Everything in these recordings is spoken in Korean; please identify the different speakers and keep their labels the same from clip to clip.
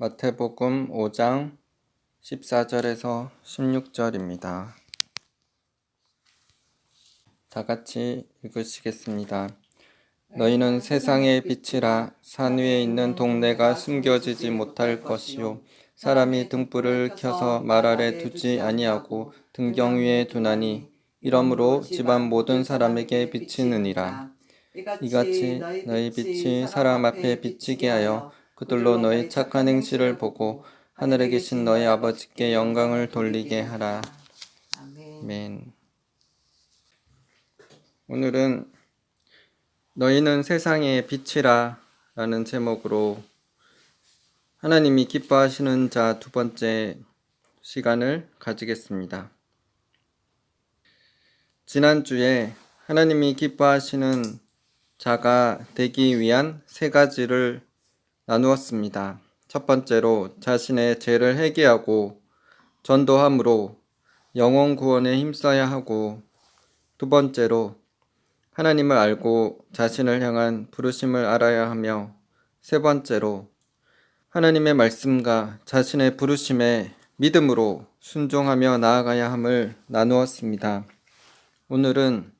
Speaker 1: 마태복음 5장 14절에서 16절입니다. 다 같이 읽으시겠습니다. 너희는 세상의 빛이라. 산 위에 있는 동네가 숨겨지지 못할 것이요 사람이 등불을 켜서 말 아래 두지 아니하고 등경 위에 두나니 이러므로 집안 모든 사람에게 비치느니라. 이같이 너희 빛이 사람 앞에 비치게 하여 그들로 너희 착한 행실을 보고 하늘에 계신 너희 아버지께 영광을 돌리게 하라. 아멘. 오늘은 너희는 세상의 빛이라 라는 제목으로 하나님이 기뻐하시는 자 두 번째 시간을 가지겠습니다. 지난주에 하나님이 기뻐하시는 자가 되기 위한 세 가지를 나누었습니다. 첫 번째로 자신의 죄를 회개하고 전도함으로 영혼 구원에 힘써야 하고, 두 번째로 하나님을 알고 자신을 향한 부르심을 알아야 하며, 세 번째로 하나님의 말씀과 자신의 부르심에 믿음으로 순종하며 나아가야 함을 나누었습니다. 오늘은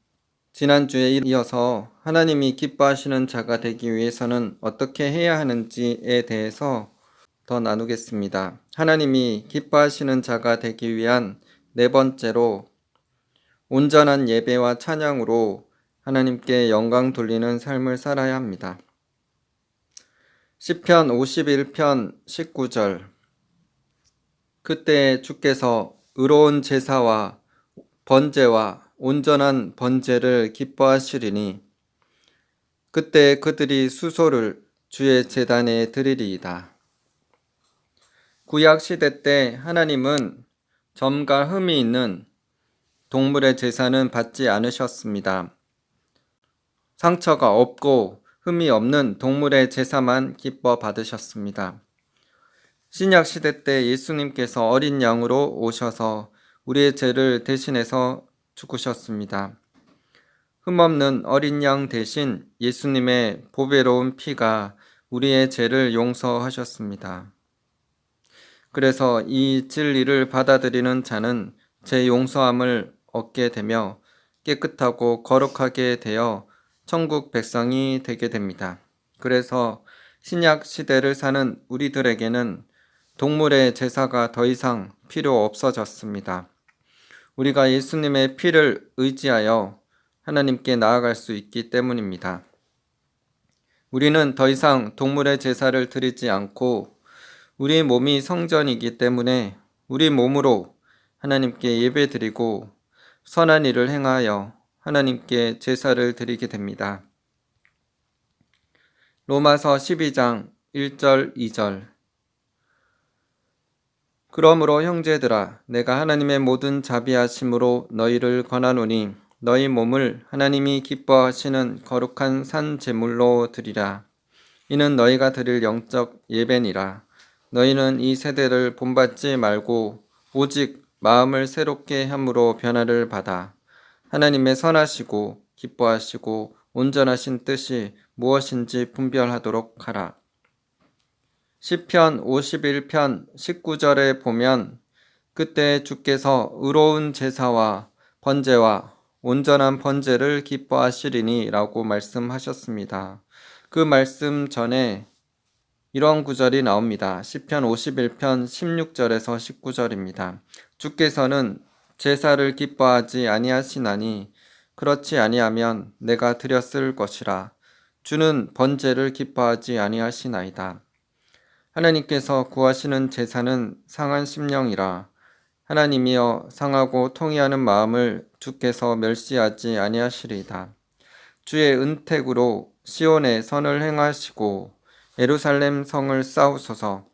Speaker 1: 지난주에 이어서 하나님이 기뻐하시는 자가 되기 위해서는 어떻게 해야 하는지에 대해서 더 나누겠습니다. 하나님이 기뻐하시는 자가 되기 위한 네 번째로 온전한 예배와 찬양으로 하나님께 영광 돌리는 삶을 살아야 합니다. 시편 51편 19절. 그때 주께서 의로운 제사와 번제와 온전한 번제를 기뻐하시리니 그때 그들이 수소를 주의 제단에 드리리이다. 구약 시대 때 하나님은 점과 흠이 있는 동물의 제사는 받지 않으셨습니다. 상처가 없고 흠이 없는 동물의 제사만 기뻐 받으셨습니다. 신약 시대 때 예수님께서 어린 양으로 오셔서 우리의 죄를 대신해서 죽으셨습니다. 흠없는 어린 양 대신 예수님의 보배로운 피가 우리의 죄를 용서하셨습니다. 그래서 이 진리를 받아들이는 자는 죄 용서함을 얻게 되며 깨끗하고 거룩하게 되어 천국 백성이 되게 됩니다. 그래서 신약 시대를 사는 우리들에게는 동물의 제사가 더 이상 필요 없어졌습니다. 우리가 예수님의 피를 의지하여 하나님께 나아갈 수 있기 때문입니다. 우리는 더 이상 동물의 제사를 드리지 않고 우리 몸이 성전이기 때문에 우리 몸으로 하나님께 예배드리고 선한 일을 행하여 하나님께 제사를 드리게 됩니다. 로마서 12장 1절 2절. 그러므로 형제들아, 내가 하나님의 모든 자비하심으로 너희를 권하노니 너희 몸을 하나님이 기뻐하시는 거룩한 산 제물로 드리라. 이는 너희가 드릴 영적 예배니라. 너희는 이 세대를 본받지 말고 오직 마음을 새롭게 함으로 변화를 받아 하나님의 선하시고 기뻐하시고 온전하신 뜻이 무엇인지 분별하도록 하라. 시편 51편 19절에 보면 그때 주께서 의로운 제사와 번제와 온전한 번제를 기뻐하시리니 라고 말씀하셨습니다. 그 말씀 전에 이런 구절이 나옵니다. 시편 51편 16절에서 19절입니다. 주께서는 제사를 기뻐하지 아니하시나니 그렇지 아니하면 내가 드렸을 것이라. 주는 번제를 기뻐하지 아니하시나이다. 하나님께서 구하시는 제사는 상한 심령이라. 하나님이여 상하고 통회하는 마음을 주께서 멸시하지 아니하시리이다. 주의 은택으로 시온에 선을 행하시고 예루살렘 성을 쌓으소서.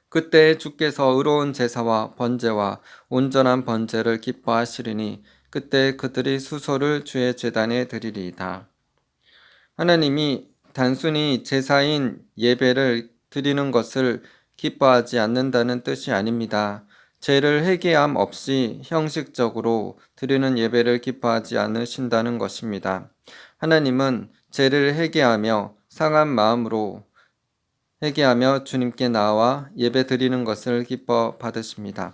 Speaker 1: 그때 주께서 의로운 제사와 번제와 온전한 번제를 기뻐하시리니 그때 그들이 수소를 주의 제단에 드리리이다. 하나님이 단순히 제사인 예배를 드리는 것을 기뻐하지 않는다는 뜻이 아닙니다. 죄를 회개함 없이 형식적으로 드리는 예배를 기뻐하지 않으신다는 것입니다. 하나님은 죄를 회개하며 상한 마음으로 회개하며 주님께 나와 예배 드리는 것을 기뻐 받으십니다.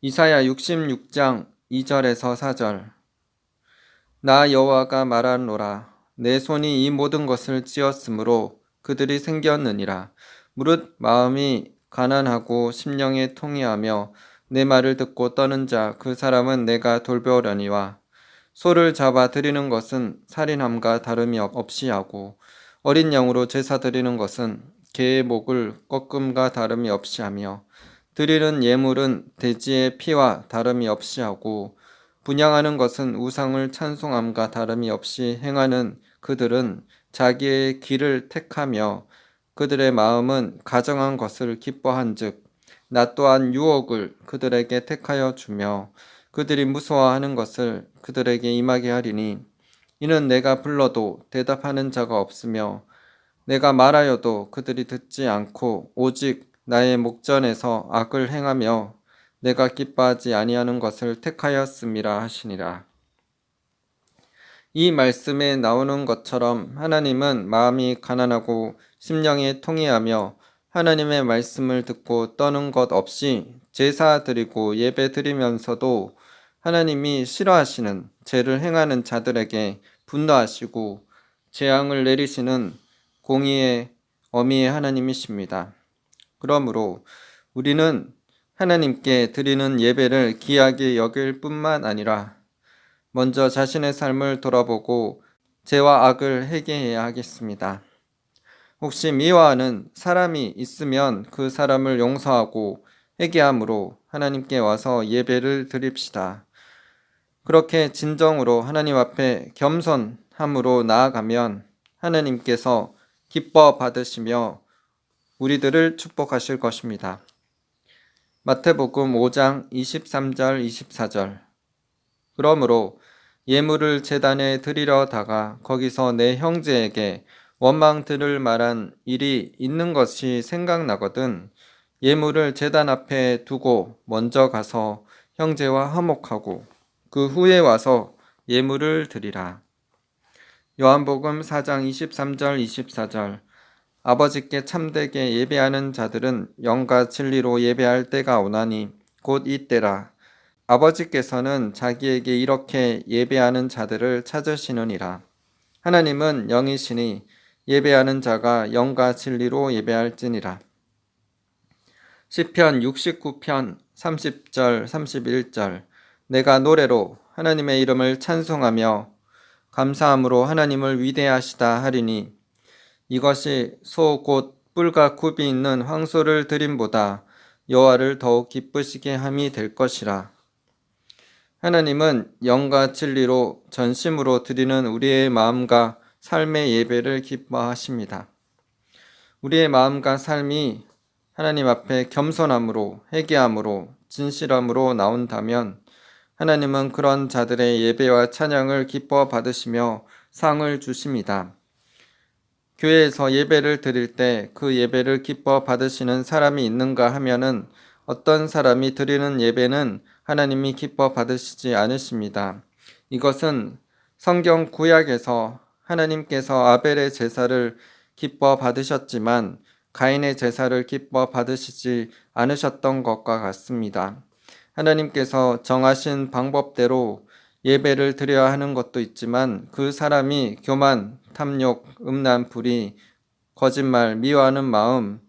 Speaker 1: 이사야 66장 2절에서 4절. 나 여호와가 말하노라. 내 손이 이 모든 것을 지었으므로 그들이 생겼느니라. 무릇 마음이 가난하고 심령에 통회하며 내 말을 듣고 떠는 자 그 사람은 내가 돌보려니와 소를 잡아 드리는 것은 살인함과 다름이 없이 하고 어린 양으로 제사 드리는 것은 개의 목을 꺾음과 다름이 없이 하며 드리는 예물은 돼지의 피와 다름이 없이 하고 분향하는 것은 우상을 찬송함과 다름이 없이 행하는 그들은 자기의 길을 택하며 그들의 마음은 가정한 것을 기뻐한즉 나 또한 유혹을 그들에게 택하여 주며 그들이 무서워하는 것을 그들에게 임하게 하리니 이는 내가 불러도 대답하는 자가 없으며 내가 말하여도 그들이 듣지 않고 오직 나의 목전에서 악을 행하며 내가 기뻐하지 아니하는 것을 택하였음이라 하시니라. 이 말씀에 나오는 것처럼 하나님은 마음이 가난하고 심령이 통회하며 하나님의 말씀을 듣고 떠는 것 없이 제사 드리고 예배 드리면서도 하나님이 싫어하시는 죄를 행하는 자들에게 분노하시고 재앙을 내리시는 공의의 어미의 하나님이십니다. 그러므로 우리는 하나님께 드리는 예배를 귀하게 여길 뿐만 아니라 먼저 자신의 삶을 돌아보고 죄와 악을 회개해야 하겠습니다. 혹시 미워하는 사람이 있으면 그 사람을 용서하고 회개함으로 하나님께 와서 예배를 드립시다. 그렇게 진정으로 하나님 앞에 겸손함으로 나아가면 하나님께서 기뻐 받으시며 우리들을 축복하실 것입니다. 마태복음 5장 23절 24절. 그러므로 예물을 제단에 드리려다가 거기서 내 형제에게 원망 들을 만한 일이 있는 것이 생각나거든 예물을 제단 앞에 두고 먼저 가서 형제와 화목하고 그 후에 와서 예물을 드리라. 요한복음 4장 23절 24절. 아버지께 참되게 예배하는 자들은 영과 진리로 예배할 때가 오나니 곧 이때라. 아버지께서는 자기에게 이렇게 예배하는 자들을 찾으시느니라. 하나님은 영이시니 예배하는 자가 영과 진리로 예배할지니라. 시편 69편 30절 31절. 내가 노래로 하나님의 이름을 찬송하며 감사함으로 하나님을 위대하시다 하리니 이것이 소 곧 뿔과 굽이 있는 황소를 드림보다 여호와를 더욱 기쁘시게 함이 될 것이라. 하나님은 영과 진리로 전심으로 드리는 우리의 마음과 삶의 예배를 기뻐하십니다. 우리의 마음과 삶이 하나님 앞에 겸손함으로 회개함으로 진실함으로 나온다면 하나님은 그런 자들의 예배와 찬양을 기뻐 받으시며 상을 주십니다. 교회에서 예배를 드릴 때 그 예배를 기뻐 받으시는 사람이 있는가 하면은 어떤 사람이 드리는 예배는 하나님이 기뻐 받으시지 않으십니다. 이것은 성경 구약에서 하나님께서 아벨의 제사를 기뻐 받으셨지만 가인의 제사를 기뻐 받으시지 않으셨던 것과 같습니다. 하나님께서 정하신 방법대로 예배를 드려야 하는 것도 있지만 그 사람이 교만, 탐욕, 음란, 불의, 거짓말, 미워하는 마음,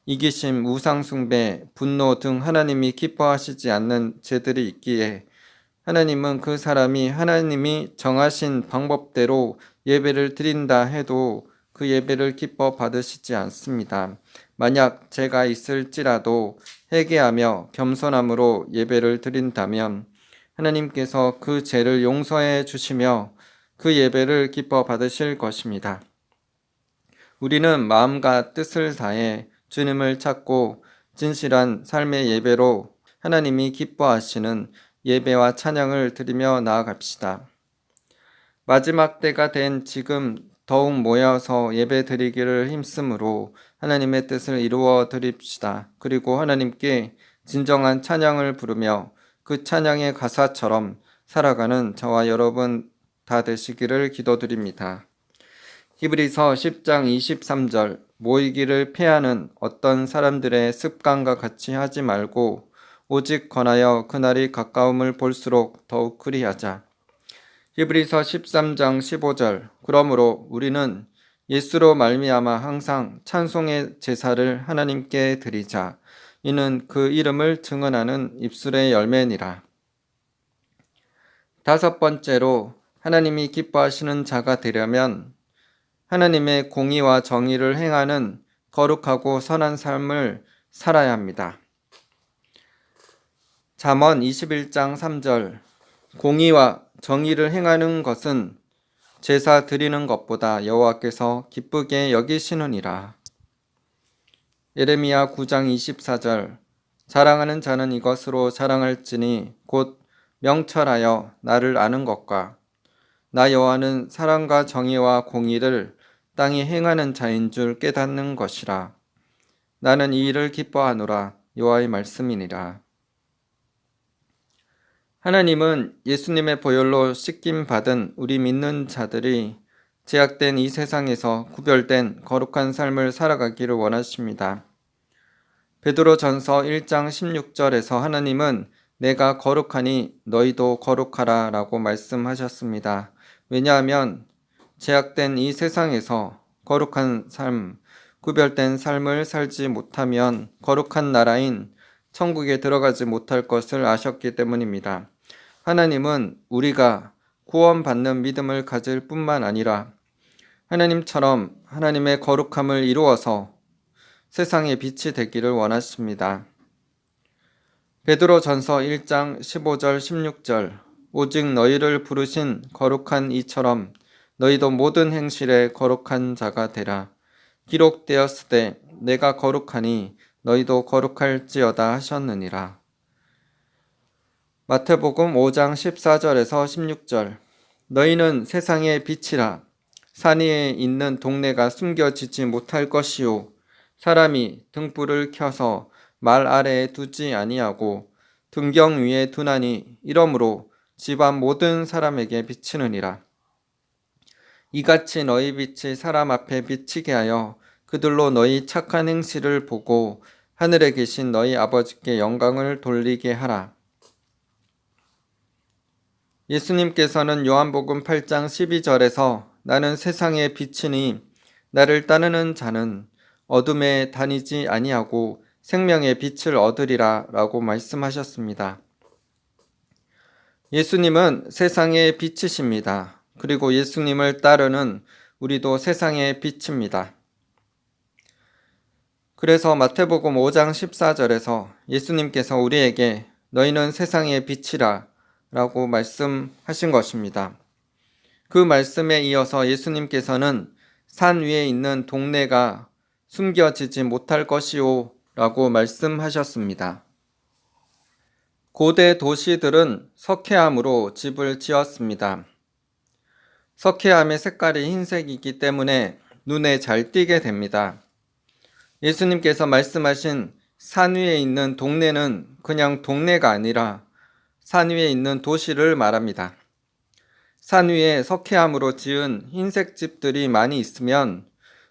Speaker 1: 이기심, 우상숭배, 분노 등 하나님이 기뻐하시지 않는 죄들이 있기에 하나님은 그 사람이 하나님이 정하신 방법대로 예배를 드린다 해도 그 예배를 기뻐 받으시지 않습니다. 만약 죄가 있을지라도 회개하며 겸손함으로 예배를 드린다면 하나님께서 그 죄를 용서해 주시며 그 예배를 기뻐 받으실 것입니다. 우리는 마음과 뜻을 다해 주님을 찾고 진실한 삶의 예배로 하나님이 기뻐하시는 예배와 찬양을 드리며 나아갑시다. 마지막 때가 된 지금 더욱 모여서 예배 드리기를 힘쓰므로 하나님의 뜻을 이루어 드립시다. 그리고 하나님께 진정한 찬양을 부르며 그 찬양의 가사처럼 살아가는 저와 여러분 다 되시기를 기도드립니다. 히브리서 10장 23절. 모이기를 피하는 어떤 사람들의 습관과 같이 하지 말고 오직 권하여 그날이 가까움을 볼수록 더욱 그리하자. 히브리서 13장 15절. 그러므로 우리는 예수로 말미암아 항상 찬송의 제사를 하나님께 드리자. 이는 그 이름을 증언하는 입술의 열매니라. 다섯 번째로 하나님이 기뻐하시는 자가 되려면 하나님의 공의와 정의를 행하는 거룩하고 선한 삶을 살아야 합니다. 잠언 21장 3절. 공의와 정의를 행하는 것은 제사 드리는 것보다 여호와께서 기쁘게 여기시느니라. 예레미야 9장 24절. 자랑하는 자는 이것으로 자랑할지니 곧 명철하여 나를 아는 것과 나 여호와는 사랑과 정의와 공의를 땅에 행하는 자인 줄 깨닫는 것이라. 나는 이 일을 기뻐하노라. 여호와의 말씀이니라. 하나님은 예수님의 보혈로 씻김 받은 우리 믿는 자들이 제약된 이 세상에서 구별된 거룩한 삶을 살아가기를 원하십니다. 베드로전서 1장 16절에서 하나님은 내가 거룩하니 너희도 거룩하라 라고 말씀하셨습니다. 왜냐하면 제약된 이 세상에서 거룩한 삶, 구별된 삶을 살지 못하면 거룩한 나라인 천국에 들어가지 못할 것을 아셨기 때문입니다. 하나님은 우리가 구원받는 믿음을 가질 뿐만 아니라 하나님처럼 하나님의 거룩함을 이루어서 세상의 빛이 되기를 원하십니다. 베드로전서 1장 15절 16절. 오직 너희를 부르신 거룩한 이처럼 너희도 모든 행실에 거룩한 자가 되라. 기록되었으되 내가 거룩하니 너희도 거룩할지어다 하셨느니라. 마태복음 5장 14절에서 16절. 너희는 세상의 빛이라. 산 위에 있는 동네가 숨겨지지 못할 것이요 사람이 등불을 켜서 말 아래에 두지 아니하고 등경 위에 두나니 이러므로 집안 모든 사람에게 비치느니라. 이같이 너희 빛이 사람 앞에 비치게 하여 그들로 너희 착한 행실을 보고 하늘에 계신 너희 아버지께 영광을 돌리게 하라. 예수님께서는 요한복음 8장 12절에서 나는 세상의 빛이니 나를 따르는 자는 어둠에 다니지 아니하고 생명의 빛을 얻으리라 라고 말씀하셨습니다. 예수님은 세상의 빛이십니다. 그리고 예수님을 따르는 우리도 세상의 빛입니다. 그래서 마태복음 5장 14절에서 예수님께서 우리에게 너희는 세상의 빛이라 라고 말씀하신 것입니다. 그 말씀에 이어서 예수님께서는 산 위에 있는 동네가 숨겨지지 못할 것이오 라고 말씀하셨습니다. 고대 도시들은 석회암으로 집을 지었습니다. 석회암의 색깔이 흰색이기 때문에 눈에 잘 띄게 됩니다. 예수님께서 말씀하신 산 위에 있는 동네는 그냥 동네가 아니라 산 위에 있는 도시를 말합니다. 산 위에 석회암으로 지은 흰색 집들이 많이 있으면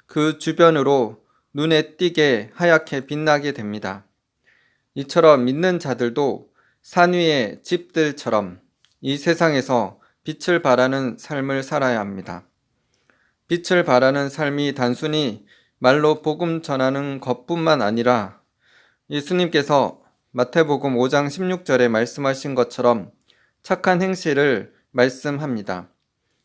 Speaker 1: 그 주변으로 눈에 띄게 하얗게 빛나게 됩니다. 이처럼 믿는 자들도 산 위의 집들처럼 이 세상에서 빛을 발하는 삶을 살아야 합니다. 빛을 발하는 삶이 단순히 말로 복음 전하는 것뿐만 아니라 예수님께서 마태복음 5장 16절에 말씀하신 것처럼 착한 행실을 말씀합니다.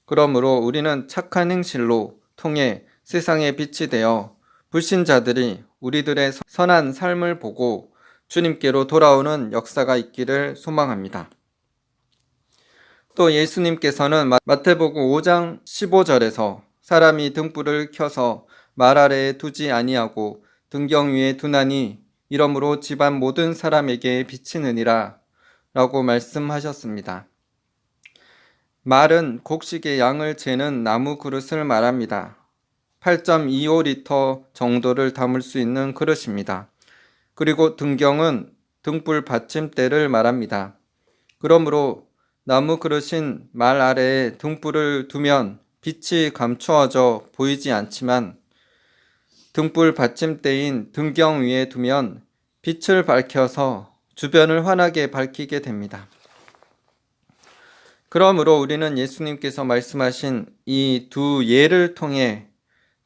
Speaker 1: 그러므로 우리는 착한 행실로 통해 세상의 빛이 되어 불신자들이 우리들의 선한 삶을 보고 주님께로 돌아오는 역사가 있기를 소망합니다. 또 예수님께서는 마태복음 5장 15절에서 사람이 등불을 켜서 말 아래에 두지 아니하고 등경 위에 두나니 이러므로 집안 모든 사람에게 비치느니라 라고 말씀하셨습니다. 말은 곡식의 양을 재는 나무 그릇을 말합니다. 8.25리터 정도를 담을 수 있는 그릇입니다. 그리고 등경은 등불 받침대를 말합니다. 그러므로 나무 그릇인 말 아래에 등불을 두면 빛이 감추어져 보이지 않지만 등불 받침대인 등경 위에 두면 빛을 밝혀서 주변을 환하게 밝히게 됩니다. 그러므로 우리는 예수님께서 말씀하신 이 두 예를 통해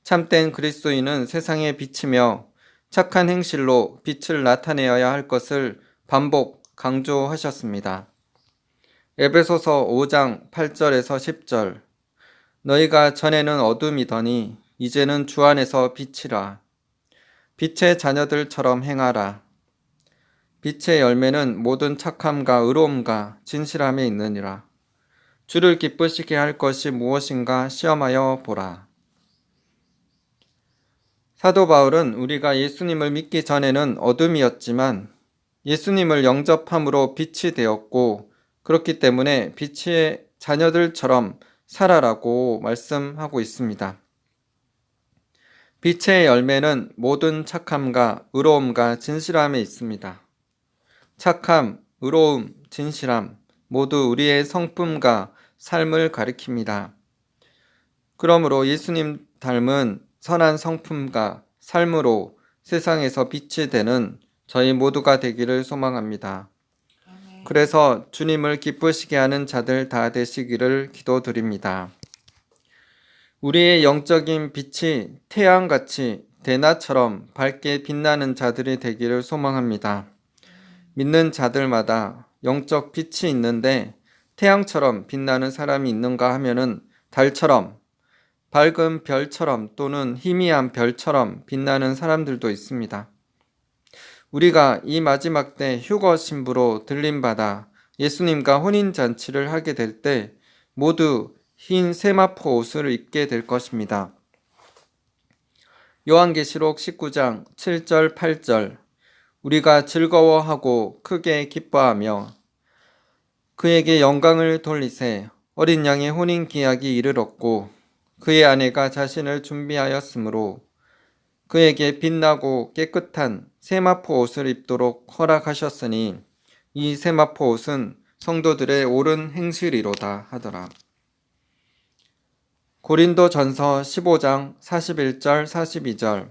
Speaker 1: 참된 그리스도인은 세상에 비치며 착한 행실로 빛을 나타내어야 할 것을 반복 강조하셨습니다. 에베소서 5장 8절에서 10절 너희가 전에는 어둠이더니 이제는 주 안에서 빛이라. 빛의 자녀들처럼 행하라. 빛의 열매는 모든 착함과 의로움과 진실함에 있느니라. 주를 기쁘시게 할 것이 무엇인가 시험하여 보라. 사도 바울은 우리가 예수님을 믿기 전에는 어둠이었지만 예수님을 영접함으로 빛이 되었고 그렇기 때문에 빛의 자녀들처럼 살아라고 말씀하고 있습니다. 빛의 열매는 모든 착함과 의로움과 진실함에 있습니다. 착함, 의로움, 진실함 모두 우리의 성품과 삶을 가리킵니다. 그러므로 예수님 닮은 선한 성품과 삶으로 세상에서 빛이 되는 저희 모두가 되기를 소망합니다. 그래서 주님을 기쁘시게 하는 자들 다 되시기를 기도드립니다. 우리의 영적인 빛이 태양같이 대낮처럼 밝게 빛나는 자들이 되기를 소망합니다. 믿는 자들마다 영적 빛이 있는데 태양처럼 빛나는 사람이 있는가 하면은 달처럼 밝은 별처럼 또는 희미한 별처럼 빛나는 사람들도 있습니다. 우리가 이 마지막 때 휴거 신부로 들림받아 예수님과 혼인잔치를 하게 될 때 모두 흰 세마포 옷을 입게 될 것입니다. 요한계시록 19장 7절 8절 우리가 즐거워하고 크게 기뻐하며 그에게 영광을 돌리세 어린 양의 혼인 기약이 이르렀고 그의 아내가 자신을 준비하였으므로 그에게 빛나고 깨끗한 세마포 옷을 입도록 허락하셨으니 이 세마포 옷은 성도들의 옳은 행실이로다 하더라. 고린도전서 15장 41절 42절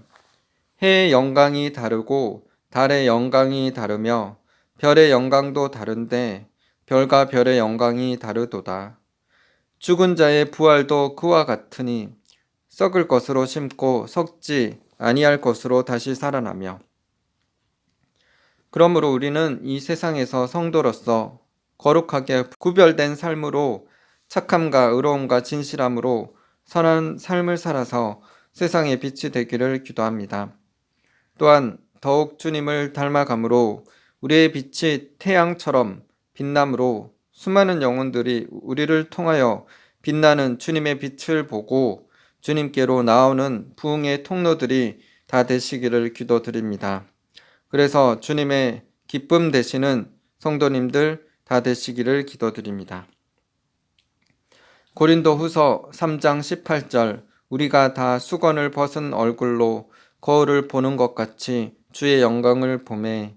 Speaker 1: 해의 영광이 다르고 달의 영광이 다르며 별의 영광도 다른데 별과 별의 영광이 다르도다. 죽은 자의 부활도 그와 같으니 썩을 것으로 심고 썩지 아니할 것으로 다시 살아나며 그러므로 우리는 이 세상에서 성도로서 거룩하게 구별된 삶으로 착함과 의로움과 진실함으로 선한 삶을 살아서 세상의 빛이 되기를 기도합니다. 또한 더욱 주님을 닮아감으로 우리의 빛이 태양처럼 빛남으로 수많은 영혼들이 우리를 통하여 빛나는 주님의 빛을 보고 주님께로 나오는 부흥의 통로들이 다 되시기를 기도드립니다. 그래서 주님의 기쁨 되시는 성도님들 다 되시기를 기도드립니다. 고린도후서 3장 18절 우리가 다 수건을 벗은 얼굴로 거울을 보는 것 같이 주의 영광을 보매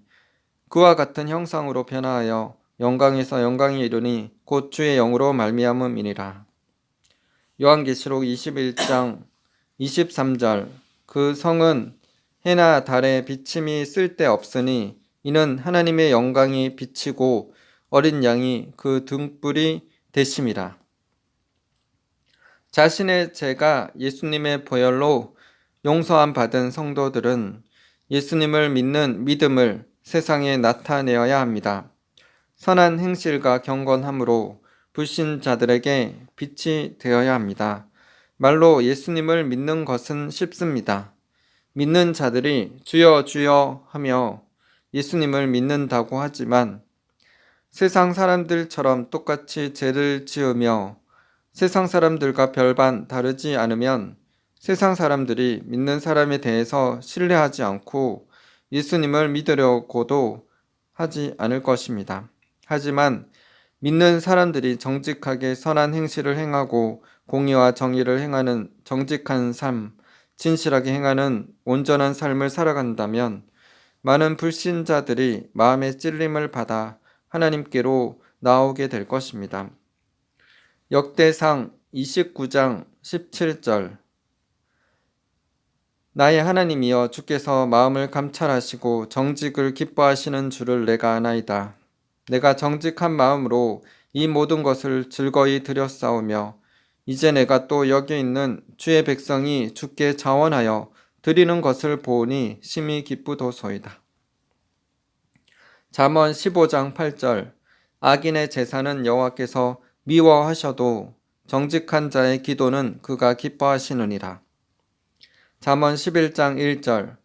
Speaker 1: 그와 같은 형상으로 변화하여 영광에서 영광이 이르니 곧 주의 영으로 말미암음이니라. 요한계시록 21장 23절 그 성은 해나 달의 비침이 쓸데없으니 이는 하나님의 영광이 비치고 어린 양이 그 등불이 되심이라. 자신의 죄가 예수님의 보혈로 용서함 받은 성도들은 예수님을 믿는 믿음을 세상에 나타내어야 합니다. 선한 행실과 경건함으로 불신자들에게 빛이 되어야 합니다. 말로 예수님을 믿는 것은 쉽습니다. 믿는 자들이 주여 주여 하며 예수님을 믿는다고 하지만 세상 사람들처럼 똑같이 죄를 지으며 세상 사람들과 별반 다르지 않으면 세상 사람들이 믿는 사람에 대해서 신뢰하지 않고 예수님을 믿으려고도 하지 않을 것입니다. 하지만 믿는 사람들이 정직하게 선한 행실을 행하고 공의와 정의를 행하는 정직한 삶, 진실하게 행하는 온전한 삶을 살아간다면 많은 불신자들이 마음의 찔림을 받아 하나님께로 나오게 될 것입니다. 역대상 29장 17절 나의 하나님이여, 주께서 마음을 감찰하시고 정직을 기뻐하시는 줄을 내가 아나이다. 내가 정직한 마음으로 이 모든 것을 즐거이 드렸사오며 이제 내가 또 여기 있는 주의 백성이 주께 자원하여 드리는 것을 보오니 심히 기쁘도소이다. 잠언 15장 8절. 악인의 제사는 여호와께서 미워하셔도 정직한 자의 기도는 그가 기뻐하시느니라. 잠언 11장 1절.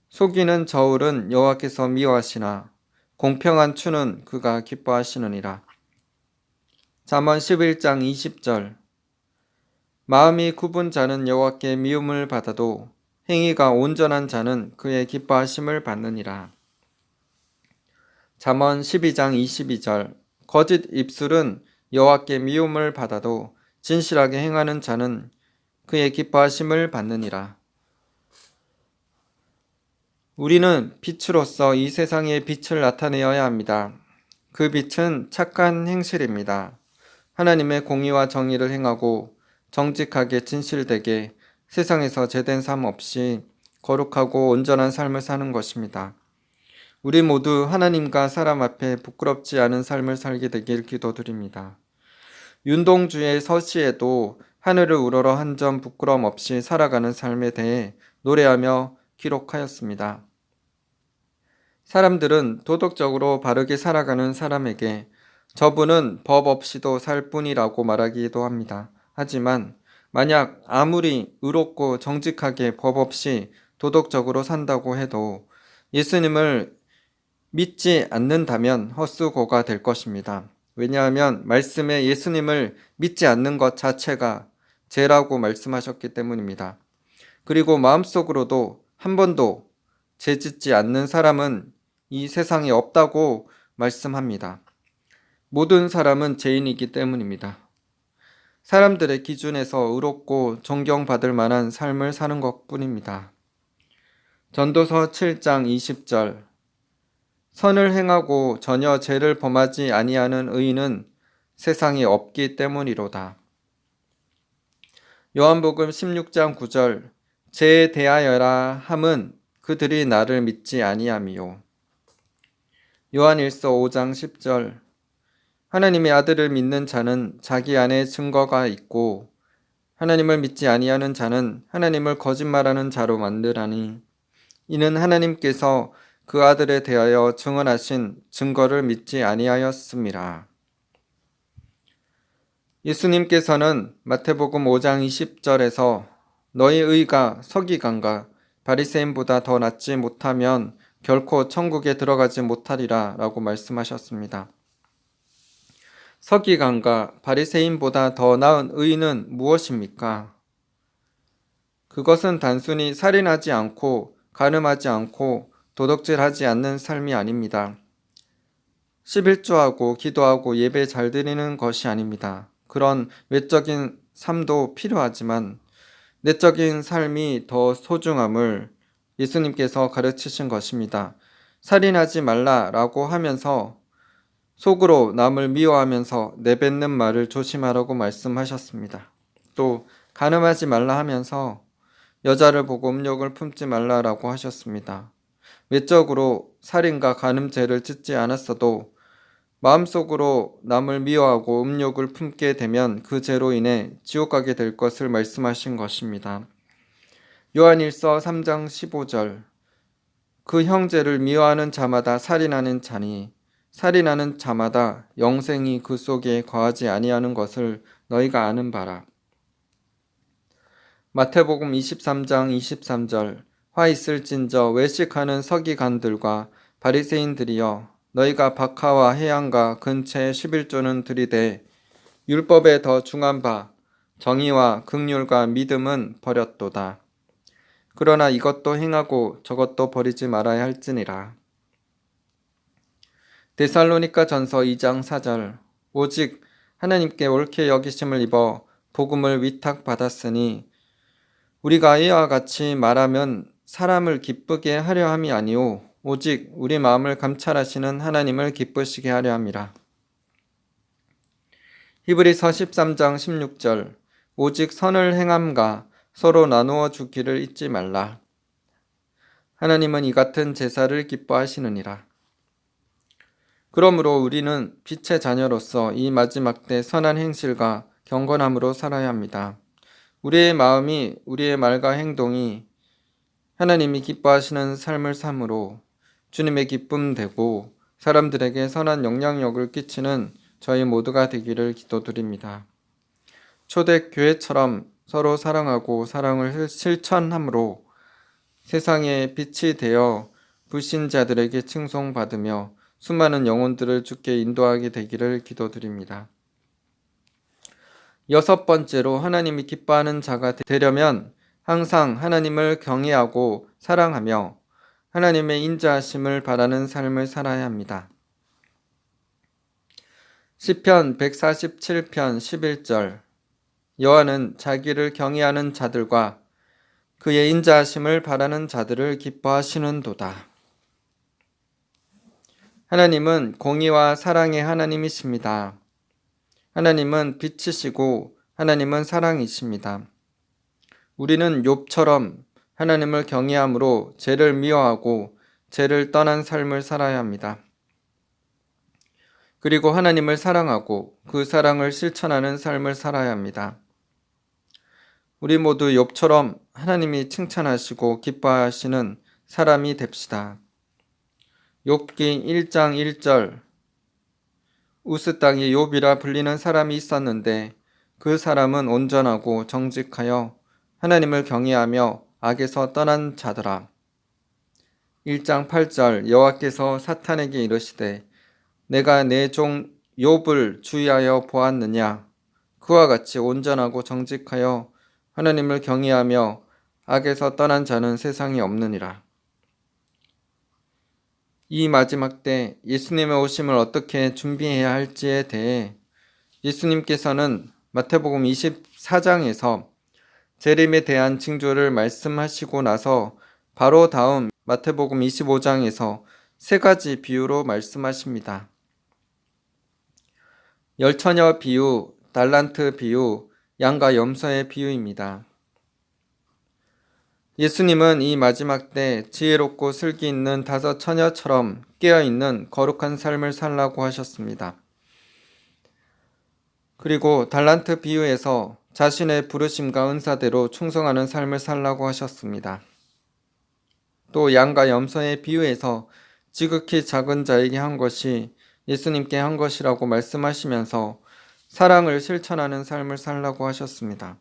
Speaker 1: 속이는 저울은 여호와께서 미워하시나 공평한 추는 그가 기뻐하시느니라. 잠언 11장 20절. 마음이 굽은 자는 여호와께 미움을 받아도 행위가 온전한 자는 그의 기뻐하심을 받느니라. 잠언 12장 22절. 거짓 입술은 여호와께 미움을 받아도 진실하게 행하는 자는 그의 기뻐하심을 받느니라. 우리는 빛으로서 이 세상에 빛을 나타내어야 합니다. 그 빛은 착한 행실입니다. 하나님의 공의와 정의를 행하고 정직하게 진실되게 세상에서 죄된 삶 없이 거룩하고 온전한 삶을 사는 것입니다. 우리 모두 하나님과 사람 앞에 부끄럽지 않은 삶을 살게 되길 기도드립니다. 윤동주의 서시에도 하늘을 우러러 한 점 부끄럼 없이 살아가는 삶에 대해 노래하며 기록하였습니다. 사람들은 도덕적으로 바르게 살아가는 사람에게 저분은 법 없이도 살 뿐이라고 말하기도 합니다. 하지만 만약 아무리 의롭고 정직하게 법 없이 도덕적으로 산다고 해도 예수님을 믿지 않는다면 헛수고가 될 것입니다. 왜냐하면 말씀에 예수님을 믿지 않는 것 자체가 죄라고 말씀하셨기 때문입니다. 그리고 마음속으로도 한 번도 죄 짓지 않는 사람은 이 세상에 없다고 말씀합니다. 모든 사람은 죄인이기 때문입니다. 사람들의 기준에서 의롭고 존경받을 만한 삶을 사는 것뿐입니다. 전도서 7장 20절. 선을 행하고 전혀 죄를 범하지 아니하는 의인은 세상에 없기 때문이로다. 요한복음 16장 9절. 죄에 대하여라 함은 그들이 나를 믿지 아니함이요. 요한일서 5장 10절. 하나님의 아들을 믿는 자는 자기 안에 증거가 있고 하나님을 믿지 아니하는 자는 하나님을 거짓말하는 자로 만드라니 이는 하나님께서 그 아들에 대하여 증언하신 증거를 믿지 아니하였음이라. 예수님께서는 마태복음 5장 20절에서 너희 의가 서기관과 바리새인보다 더 낫지 못하면 결코 천국에 들어가지 못하리라 라고 말씀하셨습니다. 서기관과 바리새인보다 더 나은 의는 무엇입니까? 그것은 단순히 살인하지 않고 간음하지 않고 도덕질하지 않는 삶이 아닙니다. 11조하고 기도하고 예배 잘 드리는 것이 아닙니다. 그런 외적인 삶도 필요하지만 내적인 삶이 더 소중함을 예수님께서 가르치신 것입니다. 살인하지 말라라고 하면서 속으로 남을 미워하면서 내뱉는 말을 조심하라고 말씀하셨습니다. 또 간음하지 말라 하면서 여자를 보고 음욕을 품지 말라라고 하셨습니다. 외적으로 살인과 간음죄를 짓지 않았어도 마음속으로 남을 미워하고 음욕을 품게 되면 그 죄로 인해 지옥 가게 될 것을 말씀하신 것입니다. 요한일서 3장 15절. 그 형제를 미워하는 자마다 살인하는 자니 살인하는 자마다 영생이 그 속에 거하지 아니하는 것을 너희가 아는 바라. 마태복음 23장 23절. 화 있을진저 외식하는 서기관들과 바리새인들이여 너희가 박하와 해양과 근처의 11조는 들이되 율법에 더 중한 바 정의와 긍휼과 믿음은 버렸도다. 그러나 이것도 행하고 저것도 버리지 말아야 할지니라. 데살로니가 전서 2장 4절. 오직 하나님께 옳게 여기심을 입어 복음을 위탁받았으니 우리가 이와 같이 말하면 사람을 기쁘게 하려 함이 아니오 오직 우리 마음을 감찰하시는 하나님을 기쁘시게 하려 함이라. 히브리서 13장 16절. 오직 선을 행함과 서로 나누어 주기를 잊지 말라. 하나님은 이 같은 제사를 기뻐하시느니라. 그러므로 우리는 빛의 자녀로서 이 마지막 때 선한 행실과 경건함으로 살아야 합니다. 우리의 마음이, 우리의 말과 행동이 하나님이 기뻐하시는 삶을 삶으로 주님의 기쁨 되고 사람들에게 선한 영향력을 끼치는 저희 모두가 되기를 기도드립니다. 초대교회처럼 서로 사랑하고 사랑을 실천함으로 세상의 빛이 되어 불신자들에게 칭송받으며 수많은 영혼들을 주께 인도하게 되기를 기도드립니다. 여섯 번째로 하나님이 기뻐하는 자가 되려면 항상 하나님을 경외하고 사랑하며 하나님의 인자하심을 바라는 삶을 살아야 합니다. 시편 147편 11절 여호와는 자기를 경외하는 자들과 그의 인자하심을 바라는 자들을 기뻐하시는도다. 하나님은 공의와 사랑의 하나님이십니다. 하나님은 빛이시고 하나님은 사랑이십니다. 우리는 욥처럼 하나님을 경외함으로 죄를 미워하고 죄를 떠난 삶을 살아야 합니다. 그리고 하나님을 사랑하고 그 사랑을 실천하는 삶을 살아야 합니다. 우리 모두 욥처럼 하나님이 칭찬하시고 기뻐하시는 사람이 됩시다. 욥기 1장 1절 우스 땅에 욥이라 불리는 사람이 있었는데 그 사람은 온전하고 정직하여 하나님을 경외하며 악에서 떠난 자더라. 1장 8절 여호와께서 사탄에게 이르시되 내가 내 종 욥을 주의하여 보았느냐 그와 같이 온전하고 정직하여 하나님을 경외하며 악에서 떠난 자는 세상에 없느니라. 이 마지막 때 예수님의 오심을 어떻게 준비해야 할지에 대해 예수님께서는 마태복음 24장에서 재림에 대한 징조를 말씀하시고 나서 바로 다음 마태복음 25장에서 세 가지 비유로 말씀하십니다. 열처녀 비유, 달란트 비유, 양과 염소의 비유입니다. 예수님은 이 마지막 때 지혜롭고 슬기 있는 5 처녀처럼 깨어있는 거룩한 삶을 살라고 하셨습니다. 그리고 달란트 비유에서 자신의 부르심과 은사대로 충성하는 삶을 살라고 하셨습니다. 또 양과 염소의 비유에서 지극히 작은 자에게 한 것이 예수님께 한 것이라고 말씀하시면서 사랑을 실천하는 삶을 살라고 하셨습니다.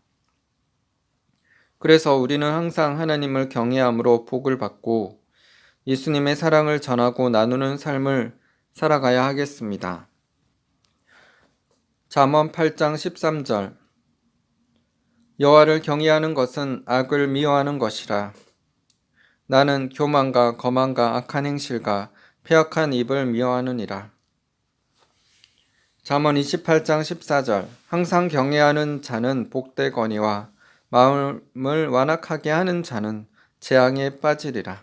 Speaker 1: 그래서 우리는 항상 하나님을 경외함으로 복을 받고 예수님의 사랑을 전하고 나누는 삶을 살아가야 하겠습니다. 잠언 8장 13절 여호와를 경외하는 것은 악을 미워하는 것이라. 나는 교만과 거만과 악한 행실과 패역한 입을 미워하느니라. 잠언 28장 14절 항상 경외하는 자는 복되거니와 마음을 완악하게 하는 자는 재앙에 빠지리라.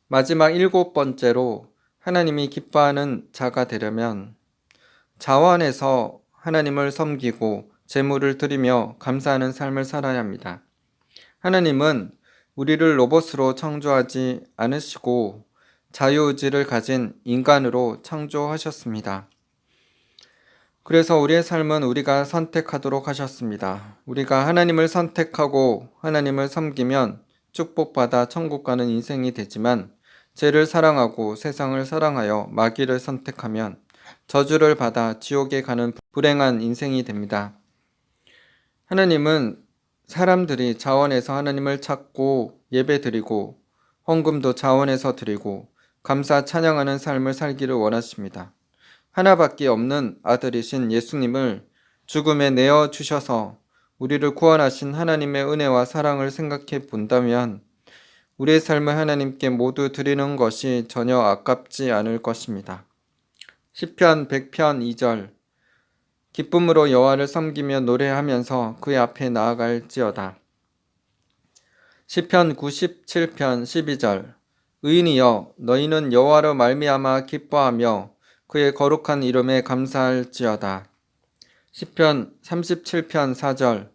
Speaker 1: 마지막 7번째로 하나님이 기뻐하는 자가 되려면 자원에서 하나님을 섬기고 제물을 드리며 감사하는 삶을 살아야 합니다. 하나님은 우리를 로봇으로 창조하지 않으시고 자유의지를 가진 인간으로 창조하셨습니다. 그래서 우리의 삶은 우리가 선택하도록 하셨습니다. 우리가 하나님을 선택하고 하나님을 섬기면 축복받아 천국 가는 인생이 되지만 죄를 사랑하고 세상을 사랑하여 마귀를 선택하면 저주를 받아 지옥에 가는 불행한 인생이 됩니다. 하나님은 사람들이 자원에서 하나님을 찾고 예배드리고 헌금도 자원에서 드리고 감사 찬양하는 삶을 살기를 원하십니다. 하나밖에 없는 아들이신 예수님을 죽음에 내어 주셔서 우리를 구원하신 하나님의 은혜와 사랑을 생각해 본다면 우리의 삶을 하나님께 모두 드리는 것이 전혀 아깝지 않을 것입니다. 시편 100편 2절 기쁨으로 여호와를 섬기며 노래하면서 그의 앞에 나아갈지어다. 시편 97편 12절 의인이여 너희는 여호와로 말미암아 기뻐하며 그의 거룩한 이름에 감사할지어다. 시편 37편 4절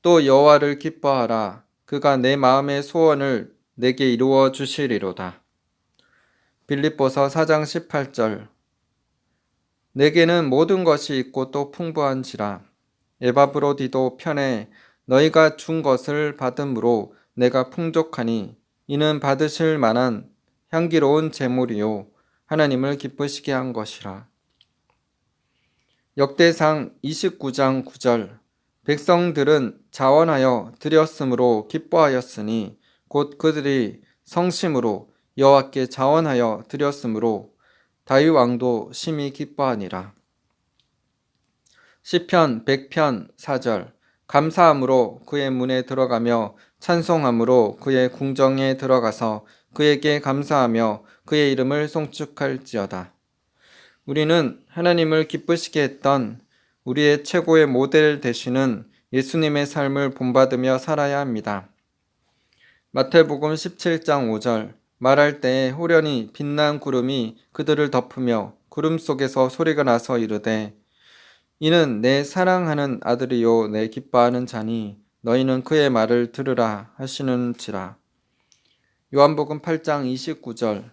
Speaker 1: 또 여호와를 기뻐하라. 그가 내 마음의 소원을 내게 이루어 주시리로다. 빌립보서 4장 18절. 내게는 모든 것이 있고 또 풍부한지라. 에바브로디도 편에 너희가 준 것을 받음으로 내가 풍족하니 이는 받으실 만한 향기로운 제물이요 하나님을 기쁘시게 한 것이라. 역대상 29장 9절. 백성들은 자원하여 드렸으므로 기뻐하였으니 곧 그들이 성심으로 여호와께 자원하여 드렸으므로 다윗 왕도 심히 기뻐하니라. 시편 100편 4절. 감사함으로 그의 문에 들어가며 찬송함으로 그의 궁정에 들어가서 그에게 감사하며 그의 이름을 송축할지어다. 우리는 하나님을 기쁘시게 했던 우리의 최고의 모델 되시는 예수님의 삶을 본받으며 살아야 합니다. 마태복음 17장 5절. 말할 때에 호련히 빛난 구름이 그들을 덮으며 구름 속에서 소리가 나서 이르되 이는 내 사랑하는 아들이요 내 기뻐하는 자니 너희는 그의 말을 들으라 하시는지라. 요한복음 8장 29절.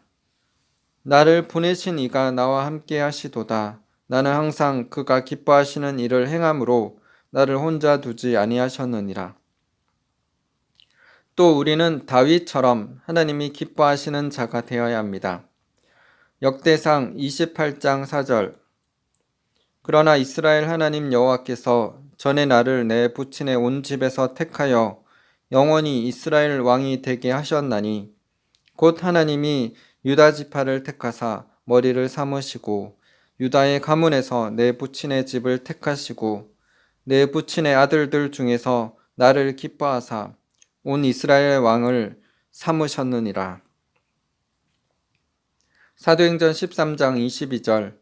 Speaker 1: 나를 보내신 이가 나와 함께 하시도다. 나는 항상 그가 기뻐하시는 일을 행함으로 나를 혼자 두지 아니하셨느니라. 또 우리는 다윗처럼 하나님이 기뻐하시는 자가 되어야 합니다. 역대상 28장 4절. 그러나 이스라엘 하나님 여호와께서 전에 나를 내 부친의 온 집에서 택하여 영원히 이스라엘 왕이 되게 하셨나니 곧 하나님이 유다 지파를 택하사 머리를 삼으시고 유다의 가문에서 내 부친의 집을 택하시고 내 부친의 아들들 중에서 나를 기뻐하사 온 이스라엘 왕을 삼으셨느니라. 사도행전 13장 22절.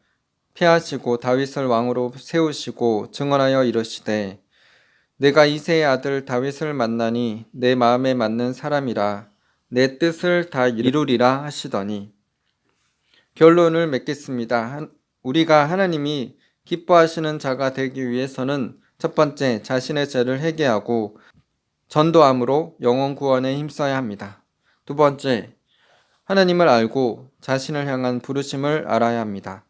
Speaker 1: 폐하시고 다윗을 왕으로 세우시고 증언하여 이르시되 내가 이새의 아들 다윗을 만나니 내 마음에 맞는 사람이라 내 뜻을 다 이루리라 하시더니. 결론을 맺겠습니다. 우리가 하나님이 기뻐하시는 자가 되기 위해서는 첫 번째, 자신의 죄를 회개하고 전도함으로 영혼 구원에 힘써야 합니다. 두 번째, 하나님을 알고 자신을 향한 부르심을 알아야 합니다.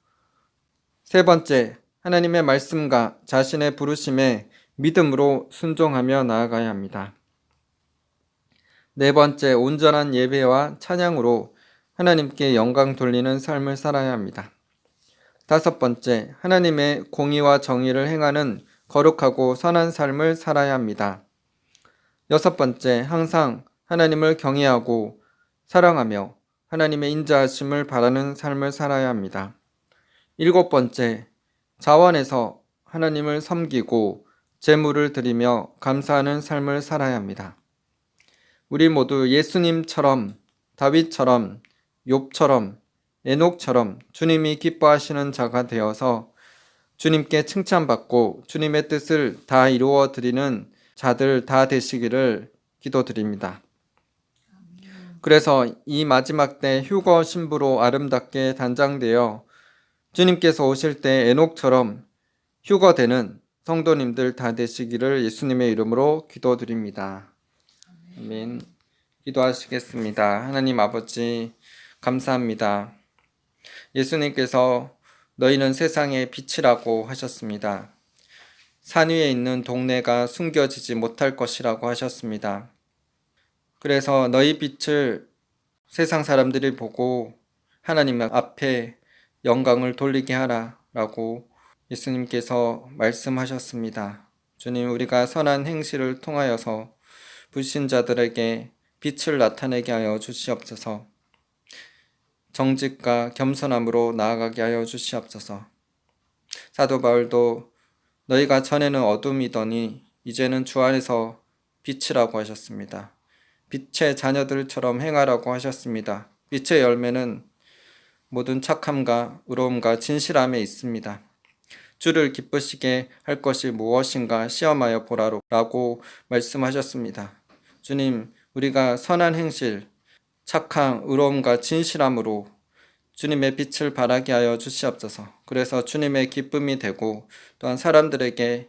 Speaker 1: 세 번째, 하나님의 말씀과 자신의 부르심에 믿음으로 순종하며 나아가야 합니다. 네 번째, 온전한 예배와 찬양으로 하나님께 영광 돌리는 삶을 살아야 합니다. 다섯 번째, 하나님의 공의와 정의를 행하는 거룩하고 선한 삶을 살아야 합니다. 여섯 번째, 항상 하나님을 경외하고 사랑하며 하나님의 인자하심을 바라는 삶을 살아야 합니다. 일곱 번째, 자원해서 하나님을 섬기고 제물을 드리며 감사하는 삶을 살아야 합니다. 우리 모두 예수님처럼, 다윗처럼, 욥처럼, 에녹처럼 주님이 기뻐하시는 자가 되어서 주님께 칭찬받고 주님의 뜻을 다 이루어 드리는 자들 다 되시기를 기도드립니다. 그래서 이 마지막 때 휴거 신부로 아름답게 단장되어 주님께서 오실 때 에녹처럼 휴거되는 성도님들 다 되시기를 예수님의 이름으로 기도드립니다. 아멘. 기도하시겠습니다. 하나님 아버지 감사합니다. 예수님께서 너희는 세상의 빛이라고 하셨습니다. 산 위에 있는 동네가 숨겨지지 못할 것이라고 하셨습니다. 그래서 너희 빛을 세상 사람들이 보고 하나님 앞에 영광을 돌리게 하라 라고 예수님께서 말씀하셨습니다. 주님, 우리가 선한 행실을 통하여서 불신자들에게 빛을 나타내게 하여 주시옵소서. 정직과 겸손함으로 나아가게 하여 주시옵소서. 사도 바울도 너희가 전에는 어둠이더니 이제는 주 안에서 빛이라고 하셨습니다. 빛의 자녀들처럼 행하라고 하셨습니다. 빛의 열매는 모든 착함과 의로움과 진실함에 있습니다. 주를 기쁘시게 할 것이 무엇인가 시험하여 보라라고 말씀하셨습니다. 주님, 우리가 선한 행실, 착함, 의로움과 진실함으로 주님의 빛을 발하게 하여 주시옵소서. 그래서 주님의 기쁨이 되고 또한 사람들에게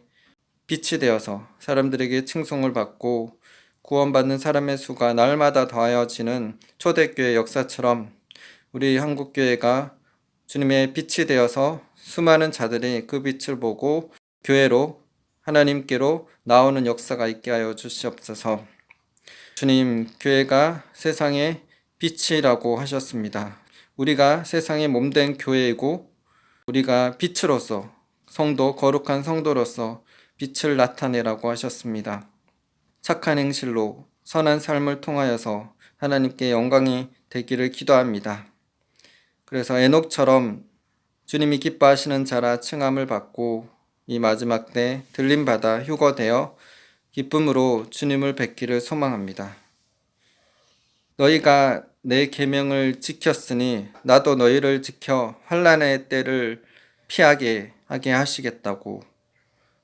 Speaker 1: 빛이 되어서 사람들에게 칭송을 받고 구원받는 사람의 수가 날마다 더하여지는 초대교회 역사처럼 우리 한국교회가 주님의 빛이 되어서 수많은 자들이 그 빛을 보고 교회로 하나님께로 나오는 역사가 있게 하여 주시옵소서. 주님, 교회가 세상의 빛이라고 하셨습니다. 우리가 세상의 몸된 교회이고 우리가 빛으로서 성도, 거룩한 성도로서 빛을 나타내라고 하셨습니다. 착한 행실로 선한 삶을 통하여서 하나님께 영광이 되기를 기도합니다. 그래서 에녹처럼 주님이 기뻐하시는 자라 칭함을 받고 이 마지막 때 들림받아 휴거되어 기쁨으로 주님을 뵙기를 소망합니다. 너희가 내 계명을 지켰으니 나도 너희를 지켜 환난의 때를 피하게 하게 하시겠다고,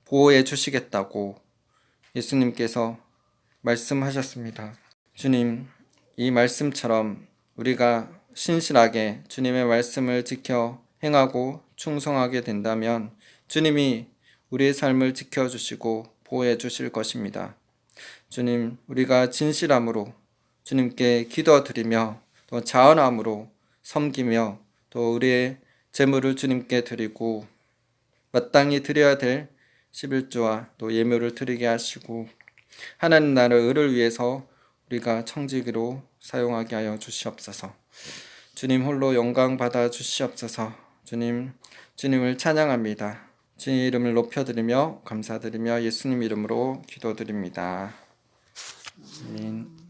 Speaker 1: 보호해 주시겠다고 예수님께서 말씀하셨습니다. 주님, 이 말씀처럼 우리가 신실하게 주님의 말씀을 지켜 행하고 충성하게 된다면 주님이 우리의 삶을 지켜주시고 보호해 주실 것입니다. 주님, 우리가 진실함으로 주님께 기도드리며 또 자원함으로 섬기며 또 우리의 재물을 주님께 드리고 마땅히 드려야 될 11조와 또 예물을 드리게 하시고 하나님 나라 의를 위해서 우리가 청지기로 사용하게 하여 주시옵소서. 주님 홀로 영광 받아 주시옵소서. 주님을 찬양합니다. 주님 이름을 높여드리며 감사드리며 예수님 이름으로 기도드립니다. 아멘.